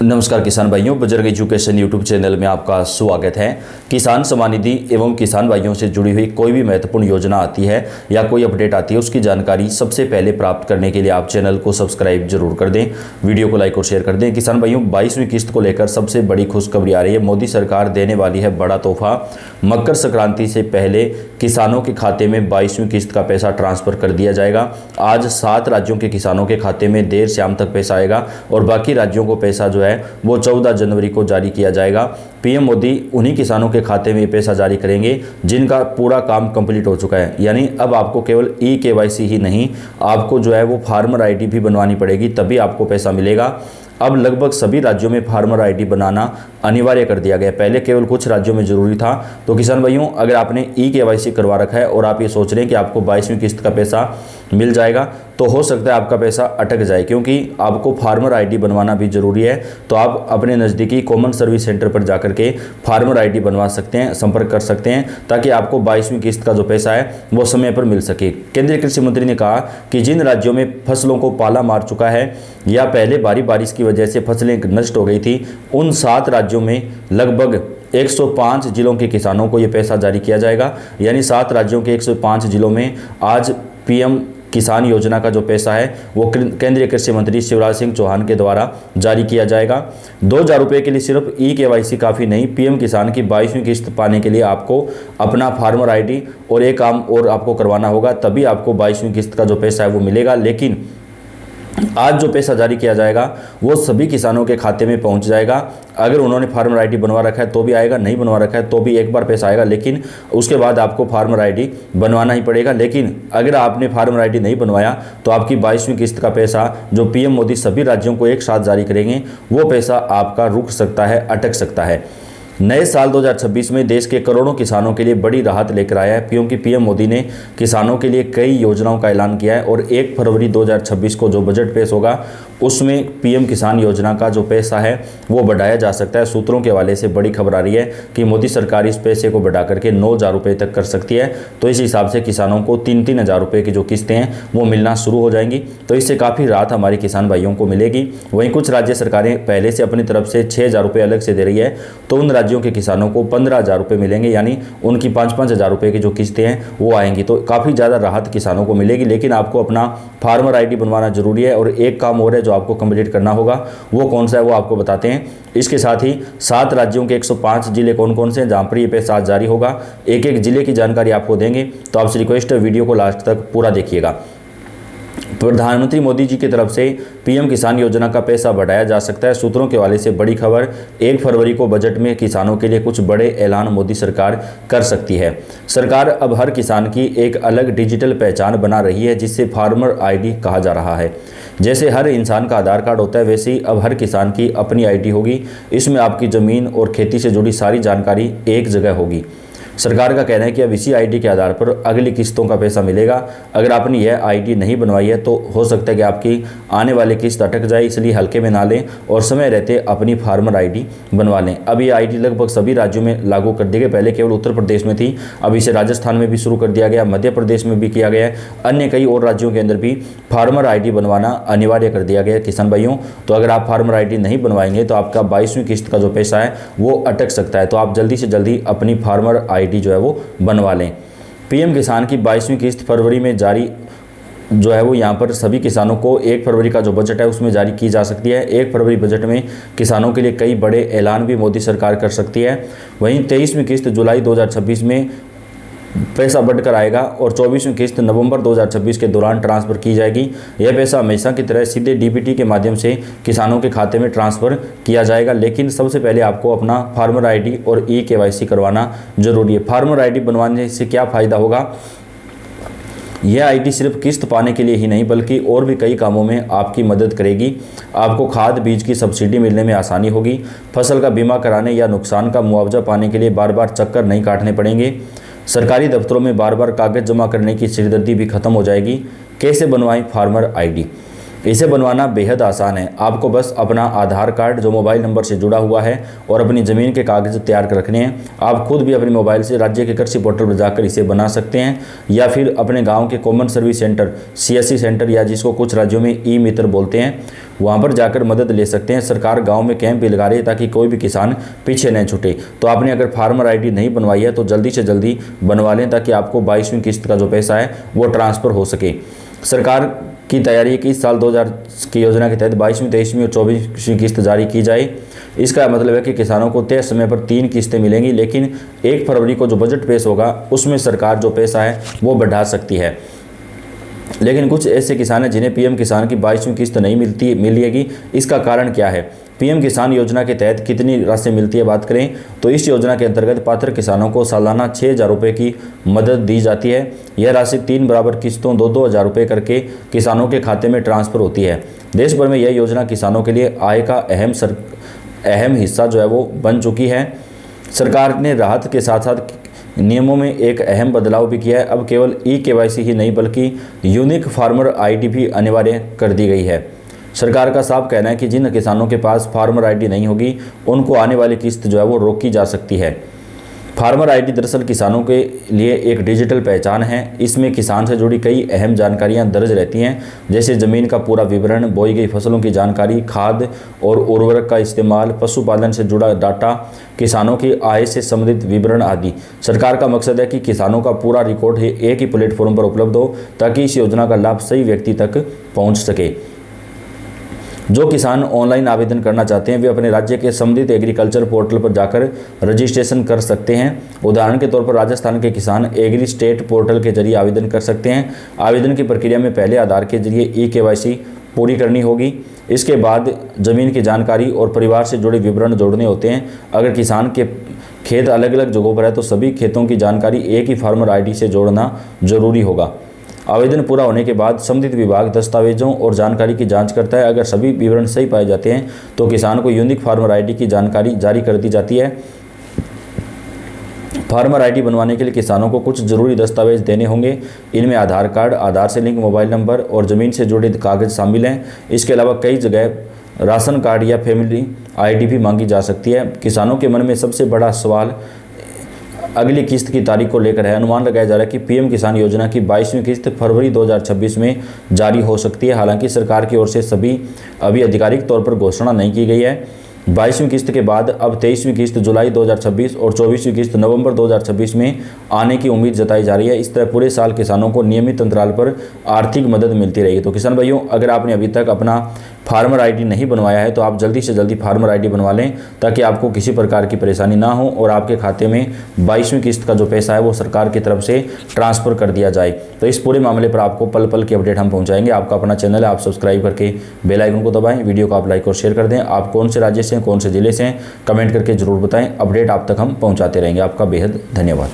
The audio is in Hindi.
नमस्कार किसान भाइयों, बजरंग एजुकेशन यूट्यूब चैनल में आपका स्वागत है। किसान सम्मान निधि एवं किसान भाइयों से जुड़ी हुई कोई भी महत्वपूर्ण योजना आती है या कोई अपडेट आती है, उसकी जानकारी सबसे पहले प्राप्त करने के लिए आप चैनल को सब्सक्राइब जरूर कर दें, वीडियो को लाइक और शेयर कर दें। किसान भाइयों, 22वीं किस्त को लेकर सबसे बड़ी खुशखबरी आ रही है। मोदी सरकार देने वाली है बड़ा तोहफा। मकर संक्रांति से पहले किसानों के खाते में 22वीं किस्त का पैसा ट्रांसफर कर दिया जाएगा। आज 7 राज्यों के किसानों के खाते में देर शाम तक पैसा आएगा और बाकी राज्यों को पैसा जो है वो 14 जनवरी को जारी किया जाएगा। पीएम मोदी उन्हीं किसानों के खाते में पैसा जारी करेंगे जिनका पूरा काम कंप्लीट हो चुका है। यानी अब आपको केवल KYC ही नहीं, आपको जो है वो फार्मर आईडी भी बनवानी पड़ेगी, तभी आपको पैसा मिलेगा। अब लगभग सभी राज्यों में फार्मर आईडी बनाना अनिवार्य कर दिया गया। पहले केवल कुछ राज्यों में जरूरी था। तो किसान भाइयों, अगर आपने KYC करवा रखा है और आप ये सोच रहे हैं कि आपको 22वीं किस्त का पैसा मिल जाएगा, तो हो सकता है आपका पैसा अटक जाए, क्योंकि आपको फार्मर आईडी बनवाना भी जरूरी है। तो आप अपने नज़दीकी कॉमन सर्विस सेंटर पर जाकर के फार्मर आईडी बनवा सकते हैं, संपर्क कर सकते हैं, ताकि आपको 22वीं किस्त का जो पैसा है वो समय पर मिल सके। केंद्रीय कृषि मंत्री ने कहा कि जिन राज्यों में फसलों को पाला मार चुका है या पहले भारी बारिश की वजह से फसलें नष्ट हो गई थी, उन 7 राज्यों में लगभग 105 जिलों के किसानों को ये पैसा जारी किया जाएगा। यानी 7 राज्यों के 105 जिलों में आज पीएम किसान योजना का जो पैसा है वो केंद्रीय कृषि मंत्री शिवराज सिंह चौहान के द्वारा जारी किया जाएगा। 2000 रुपये के लिए सिर्फ KYC काफ़ी नहीं, पीएम किसान की 22वीं किस्त पाने के लिए आपको अपना फार्मर आईडी और एक काम और आपको करवाना होगा, तभी आपको 22वीं किस्त का जो पैसा है वो मिलेगा। लेकिन आज जो पैसा जारी किया जाएगा वो सभी किसानों के खाते में पहुंच जाएगा। अगर उन्होंने फार्मर आईडी बनवा रखा है तो भी आएगा, नहीं बनवा रखा है तो भी एक बार पैसा आएगा, लेकिन उसके बाद आपको फार्मर आईडी बनवाना ही पड़ेगा। लेकिन अगर आपने फार्मर आईडी नहीं बनवाया तो आपकी 22वीं किस्त का पैसा जो पीएम मोदी सभी राज्यों को एक साथ जारी करेंगे, वो पैसा आपका रुक सकता है, अटक सकता है। नए साल 2026 में देश के करोड़ों किसानों के लिए बड़ी राहत लेकर आया है, क्योंकि पीएम मोदी ने किसानों के लिए कई योजनाओं का ऐलान किया है और 1 फरवरी 2026 को जो बजट पेश होगा उसमें पीएम किसान योजना का जो पैसा है वो बढ़ाया जा सकता है। सूत्रों के हवाले से बड़ी खबर आ रही है कि मोदी सरकार इस पैसे को बढ़ा करके 9,000 रुपये तक कर सकती है। तो इस हिसाब से किसानों को 3-3 हज़ार रुपये की जो किस्तें हैं वो मिलना शुरू हो जाएंगी। तो इससे काफ़ी राहत हमारे किसान भाइयों को मिलेगी। वहीं कुछ राज्य सरकारें पहले से अपनी तरफ से 6,000 रुपये अलग से दे रही है, तो उन राज्यों के किसानों को 15,000 रुपये मिलेंगे, यानी उनकी 5-5 हज़ार रुपये की जो किस्तें हैं वो आएंगी। तो काफ़ी ज़्यादा राहत किसानों को मिलेगी। लेकिन आपको अपना फार्मर आईडी बनवाना जरूरी है और एक काम और है जो आपको कंप्लीट करना होगा, वो कौन सा है वो आपको बताते हैं। इसके साथ ही 7 राज्यों के 105 जिले कौन कौन से हैं जहां पर ये पैसा आज जारी होगा, एक एक जिले की जानकारी आपको देंगे। तो आपसे रिक्वेस्ट है, वीडियो को लास्ट तक पूरा देखिएगा। प्रधानमंत्री मोदी जी की तरफ से पीएम किसान योजना का पैसा बढ़ाया जा सकता है। सूत्रों के हवाले से बड़ी खबर, 1 फरवरी को बजट में किसानों के लिए कुछ बड़े ऐलान मोदी सरकार कर सकती है। सरकार अब हर किसान की एक अलग डिजिटल पहचान बना रही है, जिसे फार्मर आईडी कहा जा रहा है। जैसे हर इंसान का आधार कार्ड होता है, वैसे ही अब हर किसान की अपनी आईडी होगी। इसमें आपकी ज़मीन और खेती से जुड़ी सारी जानकारी एक जगह होगी। सरकार का कहना है कि अब इसी आईडी के आधार पर अगली किस्तों का पैसा मिलेगा। अगर आपने यह आईडी नहीं बनवाई है तो हो सकता है कि आपकी आने वाली किस्त अटक जाए, इसलिए हल्के में ना लें और समय रहते अपनी फार्मर आईडी बनवा लें। अब ये आईडी लगभग सभी राज्यों में लागू कर दी गई। पहले केवल उत्तर प्रदेश में थी, अब इसे राजस्थान में भी शुरू कर दिया गया, मध्य प्रदेश में भी किया गया है, अन्य कई और राज्यों के अंदर भी फार्मर आईडी बनवाना अनिवार्य कर दिया गया है। किसान भाइयों, तो अगर आप फार्मर आईडी नहीं बनवाएंगे तो आपका 22वीं किस्त का जो पैसा है वो अटक सकता है। तो आप जल्दी से जल्दी अपनी फार्मर आईडी जो है वो बनवा लें। पीएम किसान की 22वीं किस्त फरवरी में जारी जो है वो यहाँ पर सभी किसानों को 1 फरवरी का जो बजट है उसमें जारी की जा सकती है। 1 फरवरी बजट में किसानों के लिए कई बड़े ऐलान भी मोदी सरकार कर सकती है। वहीं 23वीं किस्त जुलाई 2026 में पैसा बढ़कर आएगा और 24वीं किस्त नवंबर 2026 के दौरान ट्रांसफ़र की जाएगी। यह पैसा हमेशा की तरह सीधे DBT के माध्यम से किसानों के खाते में ट्रांसफ़र किया जाएगा। लेकिन सबसे पहले आपको अपना फार्मर आईडी और KYC करवाना जरूरी है। फार्मर आईडी बनवाने से क्या फ़ायदा होगा? यह आईडी सिर्फ किस्त पाने के लिए ही नहीं बल्कि और भी कई कामों में आपकी मदद करेगी। आपको खाद बीज की सब्सिडी मिलने में आसानी होगी। फसल का बीमा कराने या नुकसान का मुआवजा पाने के लिए बार बार चक्कर नहीं काटने पड़ेंगे। सरकारी दफ्तरों में बार बार कागज़ जमा करने की सिरदर्दी भी खत्म हो जाएगी। कैसे बनवाएं फार्मर आईडी? इसे बनवाना बेहद आसान है। आपको बस अपना आधार कार्ड जो मोबाइल नंबर से जुड़ा हुआ है और अपनी ज़मीन के कागज़ तैयार कर रखने हैं। आप खुद भी अपने मोबाइल से राज्य के कृषि पोर्टल पर जाकर इसे बना सकते हैं, या फिर अपने गांव के common service centre CSC centre, या जिसको कुछ राज्यों में ई-मित्र बोलते हैं, वहाँ पर जाकर मदद ले सकते हैं। सरकार गाँव में कैंप भी लगा रही है ताकि कोई भी किसान पीछे नहीं छूटे। तो आपने अगर फार्मर ID नहीं बनवाई है तो जल्दी से जल्दी बनवा लें, ताकि आपको 22वीं किस्त का जो पैसा है वो ट्रांसफ़र हो सके। सरकार की तैयारी है कि इस साल 2000 की योजना के तहत 22वीं, 23वीं और 24वीं किस्त जारी की जाए। इसका मतलब है कि किसानों को तय समय पर 3 किस्तें मिलेंगी, लेकिन 1 फरवरी को जो बजट पेश होगा उसमें सरकार जो पैसा है वो बढ़ा सकती है। लेकिन कुछ ऐसे किसान हैं जिन्हें PM किसान की 22वीं किस्त नहीं मिलेगी। इसका कारण क्या है? PM किसान योजना के तहत कितनी राशि मिलती है बात करें तो इस योजना के अंतर्गत पात्र किसानों को सालाना 6,000 रुपये की मदद दी जाती है। यह राशि 3 बराबर किस्तों 2-2 हज़ार रुपये करके किसानों के खाते में ट्रांसफ़र होती है। देश भर में यह योजना किसानों के लिए आय का अहम हिस्सा जो है वो बन चुकी है। सरकार ने राहत के साथ साथ नियमों में एक अहम बदलाव भी किया है। अब केवल KYC ही नहीं बल्कि यूनिक फार्मर ID भी अनिवार्य कर दी गई है। सरकार का साफ कहना है कि जिन किसानों के पास फार्मर ID नहीं होगी उनको आने वाली किस्त जो है वो रोकी जा सकती है। फार्मर ID दरअसल किसानों के लिए एक डिजिटल पहचान है। इसमें किसान से जुड़ी कई अहम जानकारियां दर्ज रहती हैं, जैसे ज़मीन का पूरा विवरण, बोई गई फसलों की जानकारी, खाद और उर्वरक का इस्तेमाल, पशुपालन से जुड़ा डाटा, किसानों की आय से संबंधित विवरण आदि। सरकार का मकसद है कि किसानों का पूरा रिकॉर्ड एक ही प्लेटफॉर्म पर उपलब्ध हो ताकि इस योजना का लाभ सही व्यक्ति तक पहुँच सके। जो किसान ऑनलाइन आवेदन करना चाहते हैं वे अपने राज्य के संबंधित एग्रीकल्चर पोर्टल पर जाकर रजिस्ट्रेशन कर सकते हैं। उदाहरण के तौर पर राजस्थान के किसान एग्री स्टेट पोर्टल के जरिए आवेदन कर सकते हैं। आवेदन की प्रक्रिया में पहले आधार के जरिए KYC पूरी करनी होगी। इसके बाद ज़मीन की जानकारी और परिवार से जुड़े विवरण जोड़ने होते हैं। अगर किसान के खेत अलग अलग जगहों पर है तो सभी खेतों की जानकारी एक ही फार्मर ID से जोड़ना जरूरी होगा। आवेदन पूरा होने के बाद संबंधित विभाग दस्तावेजों और जानकारी की जांच करता है। अगर सभी विवरण सही पाए जाते हैं तो किसान को यूनिक फार्मर ID की जानकारी जारी कर दी जाती है। फार्मर ID बनवाने के लिए किसानों को कुछ जरूरी दस्तावेज देने होंगे। इनमें आधार कार्ड, आधार से लिंक मोबाइल नंबर और ज़मीन से जुड़े कागज़ शामिल हैं। इसके अलावा कई जगह राशन कार्ड या फैमिली ID भी मांगी जा सकती है। किसानों के मन में सबसे बड़ा सवाल अगली किस्त की तारीख को लेकर है। अनुमान लगाया जा रहा है कि PM किसान योजना की 22वीं किस्त फरवरी 2026 में जारी हो सकती है। हालांकि सरकार की ओर से अभी आधिकारिक तौर पर घोषणा नहीं की गई है। 22वीं किस्त के बाद अब 23वीं किस्त जुलाई 2026 और 24वीं किस्त नवंबर 2026 में आने की उम्मीद जताई जा रही है। इस तरह पूरे साल किसानों को नियमित अंतराल पर आर्थिक मदद मिलती रहेगी। तो किसान भाइयों, अगर आपने अभी तक अपना फार्मर ID नहीं बनवाया है तो आप जल्दी से जल्दी फार्मर ID बनवा लें ताकि आपको किसी प्रकार की परेशानी ना हो और आपके खाते में 22वीं किस्त का जो पैसा है वो सरकार की तरफ से ट्रांसफ़र कर दिया जाए। तो इस पूरे मामले पर आपको पल पल की अपडेट हम पहुंचाएंगे। आपका अपना चैनल है, आप सब्सक्राइब करके बेल आइकन को दबाएं, वीडियो को आप लाइक और शेयर कर दें। आप कौन से राज्य से हैं, कौन से ज़िले से हैं, कमेंट करके ज़रूर बताएं। अपडेट आप तक हम पहुँचाते रहेंगे। आपका बेहद धन्यवाद।